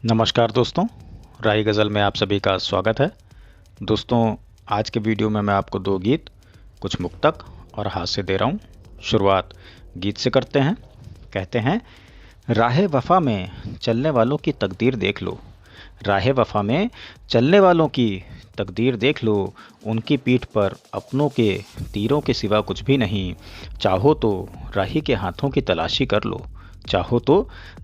नमस्कार दोस्तों, राही गज़ल में आप सभी का स्वागत है। दोस्तों, आज के वीडियो में मैं आपको दो गीत, कुछ मुक्तक और हास्य दे रहा हूँ। शुरुआत गीत से करते हैं। कहते हैं, राहे वफ़ा में चलने वालों की तकदीर देख लो। राहे वफ़ा में चलने वालों की तकदीर देख लो। उनकी पीठ पर अपनों के तीरों के सिवा कुछ भी नहीं। चाहो तो राही के हाथों की तलाशी कर लो। चाहो तो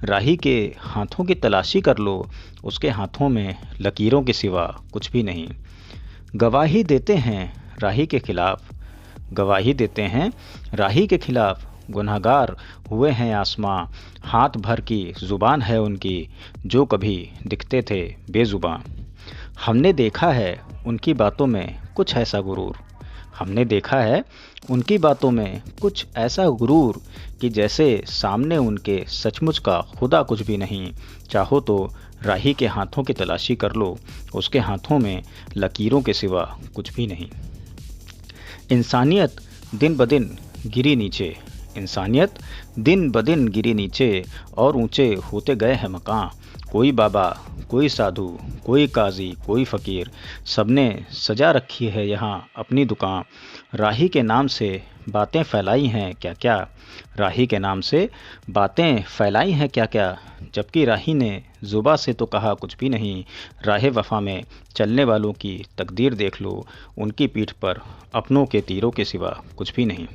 राही के हाथों की तलाशी कर लो। उसके हाथों में लकीरों के सिवा कुछ भी नहीं। गवाही देते हैं राही के खिलाफ। गवाही देते हैं राही के खिलाफ। गुनहगार हुए हैं आसमां। हाथ भर की ज़ुबान है उनकी, जो कभी दिखते थे बेज़ुबां। हमने देखा है उनकी बातों में कुछ ऐसा गुरूर। हमने देखा है उनकी बातों में कुछ ऐसा गुरूर कि जैसे सामने उनके सचमुच का खुदा कुछ भी नहीं। चाहो तो राही के हाथों की तलाशी कर लो। उसके हाथों में लकीरों के सिवा कुछ भी नहीं। इंसानियत दिन ब दिन गिरी नीचे। इंसानियत दिन ब दिन गिरी नीचे और ऊंचे होते गए हैं मकान। कोई बाबा, कोई साधु, कोई काजी, कोई फ़कीर, सबने सजा रखी है यहाँ अपनी दुकान। राही के नाम से बातें फैलाई हैं क्या क्या। राही के नाम से बातें फैलाई हैं क्या क्या। जबकि राही ने ज़ुबा से तो कहा कुछ भी नहीं। राहे वफ़ा में चलने वालों की तकदीर देख लो। उनकी पीठ पर अपनों के तीरों के सिवा कुछ भी नहीं।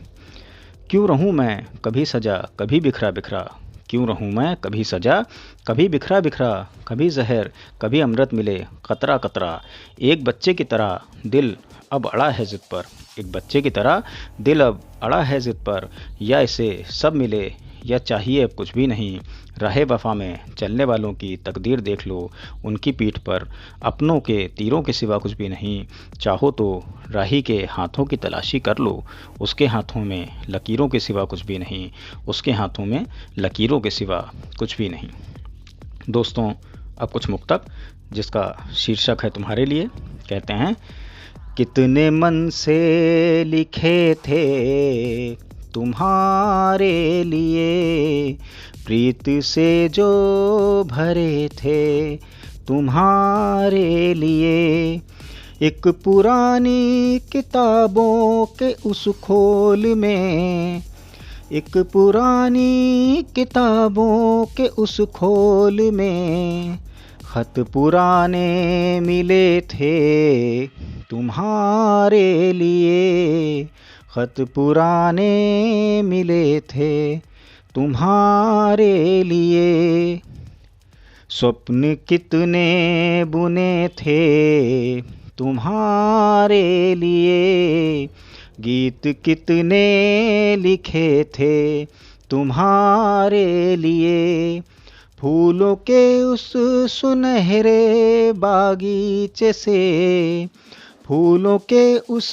क्यों रहूं मैं कभी सजा कभी बिखरा बिखरा। क्यों रहूं मैं कभी सजा कभी बिखरा बिखरा। कभी जहर कभी अमृत मिले कतरा कतरा। एक बच्चे की तरह दिल अब अड़ा है ज़िद पर। एक बच्चे की तरह दिल अब अड़ा है ज़िद पर। या इसे सब मिले या चाहिए अब कुछ भी नहीं। राहे वफ़ा में चलने वालों की तकदीर देख लो। उनकी पीठ पर अपनों के तीरों के सिवा कुछ भी नहीं। चाहो तो राही के हाथों की तलाशी कर लो। उसके हाथों में लकीरों के सिवा कुछ भी नहीं। उसके हाथों में लकीरों के सिवा कुछ भी नहीं। दोस्तों, अब कुछ मुक्तक जिसका शीर्षक है तुम्हारे लिए। कहते हैं, कितने मन से लिखे थे तुम्हारे लिए, प्रीत से जो भरे थे तुम्हारे लिए। एक पुरानी किताबों के उस खोल में, एक पुरानी किताबों के उस खोल में, खत पुराने मिले थे तुम्हारे लिए। खत पुराने मिले थे तुम्हारे लिए। स्वप्न कितने बुने थे तुम्हारे लिए। गीत कितने लिखे थे तुम्हारे लिए। फूलों के उस सुनहरे बागीचे से, फूलों के उस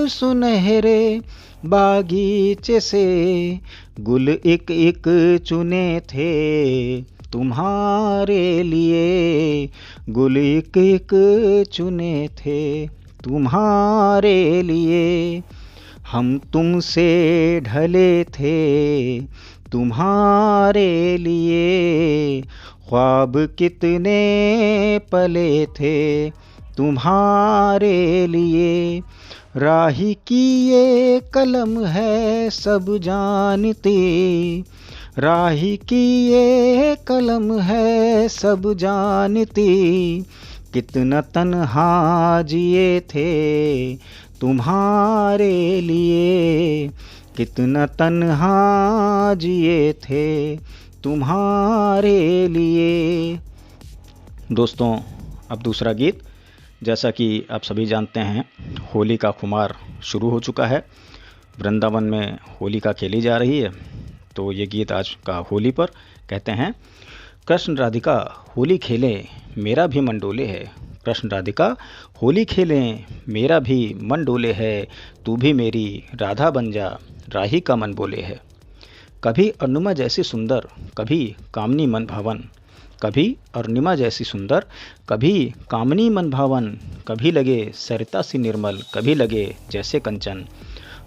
सुनहरे बागीचे से, गुल एक एक चुने थे तुम्हारे लिए। गुल एक एक चुने थे तुम्हारे लिए। हम तुमसे ढले थे तुम्हारे लिए। ख्वाब कितने पले थे तुम्हारे लिए। राही की ये कलम है सब जानती। राही की ये कलम है सब जानती। कितना तन्हा जिए थे तुम्हारे लिए। कितना तन्हा जिए थे तुम्हारे लिए। दोस्तों, अब दूसरा गीत। जैसा कि आप सभी जानते हैं, होली का खुमार शुरू हो चुका है। वृंदावन में होलिका खेली जा रही है, तो ये गीत आज का होली पर। कहते हैं, कृष्ण राधिका होली खेलें मेरा भी मन डोले है। कृष्ण राधिका होली खेलें मेरा भी मन डोले है। तू भी मेरी राधा बन जा राही का मन बोले है। कभी अरुणिमा जैसी सुंदर, कभी कामनी मन भावन। कभी अरुणिमा जैसी सुंदर, कभी कामनी मन भावन। कभी लगे सरिता सी निर्मल, कभी लगे जैसे कंचन।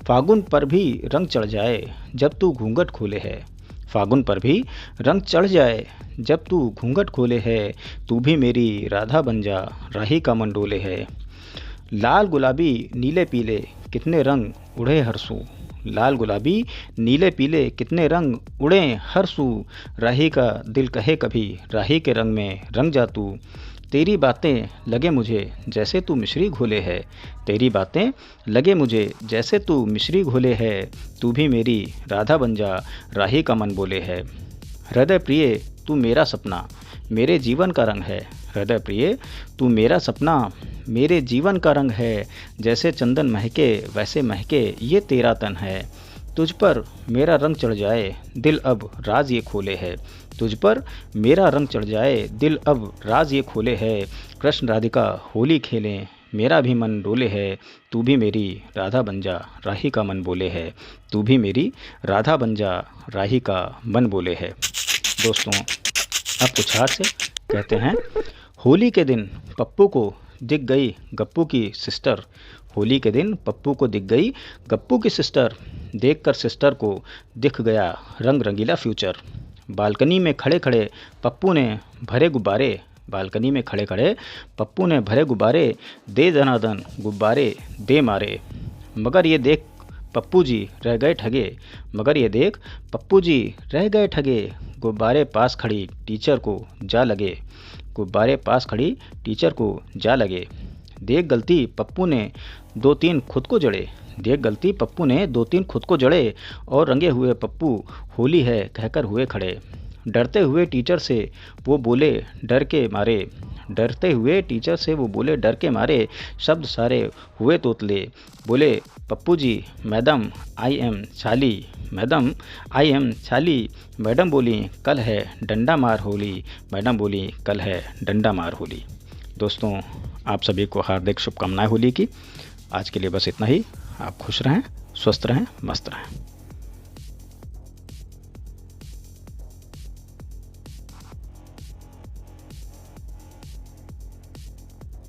फागुन पर भी रंग चढ़ जाए जब तू घूंघट खोले है। फागुन पर भी रंग चढ़ जाए, जब तू घूंघट खोले है, तू भी मेरी राधा बन जा, राही का मन डोले है। लाल गुलाबी नीले पीले कितने रंग उड़े हरसू, लाल गुलाबी नीले पीले कितने रंग उड़े हरसू, राही का दिल कहे कभी राही के रंग में रंग जा तू। तेरी बातें लगे मुझे जैसे तू मिश्री घोले है, तेरी बातें लगे मुझे जैसे तू मिश्री घोले है, तू भी मेरी राधा बन जा, राही का मन बोले है। हृदय प्रिय तू मेरा सपना मेरे जीवन का रंग है, हृदय प्रिय तू मेरा सपना मेरे जीवन का रंग है, जैसे चंदन महके वैसे महके ये तेरा तन है। तुझ पर मेरा रंग चढ़ जाए दिल अब राज ये खोले है, तुझ पर मेरा रंग चढ़ जाए दिल अब राज ये खोले है। कृष्ण राधिका होली खेलें मेरा भी मन डोले है, तू भी मेरी राधा बन जा, राही का मन बोले है, तू भी मेरी राधा बन जा, राही का मन बोले है। दोस्तों, अब कुछ हार से कहते हैं। होली के दिन पप्पू को दिख गई गप्पू की सिस्टर, होली के दिन पप्पू को दिख गई गप्पू की सिस्टर, देखकर सिस्टर को दिख गया रंग रंगीला फ्यूचर। बालकनी में खड़े खड़े पप्पू ने भरे गुब्बारे, बालकनी में खड़े खड़े पप्पू ने भरे गुब्बारे, दे दनादन गुब्बारे दे मारे। मगर ये देख पप्पू जी रह गए ठगे, मगर ये देख पप्पू जी रह गए ठगे, गुब्बारे पास खड़ी टीचर को जा लगे, गुब्बारे पास खड़ी टीचर को जा लगे। देख गलती पप्पू ने दो तीन खुद को जड़े, देख गलती पप्पू ने दो तीन खुद को जड़े, और रंगे हुए पप्पू होली है कहकर हुए खड़े। डरते हुए टीचर से वो बोले डर के मारे, डरते हुए टीचर से वो बोले डर के मारे, शब्द सारे हुए तोतले, बोले Pappu ji madam I am चाली, मैडम आई एम चाली। मैडम बोली कल है डंडा मार होली, मैडम बोली कल है डंडा मार होली। दोस्तों, आप सभी को हार्दिक शुभकामनाएं होली की। आज के लिए बस इतना ही। आप खुश रहें, स्वस्थ रहें, मस्त रहें।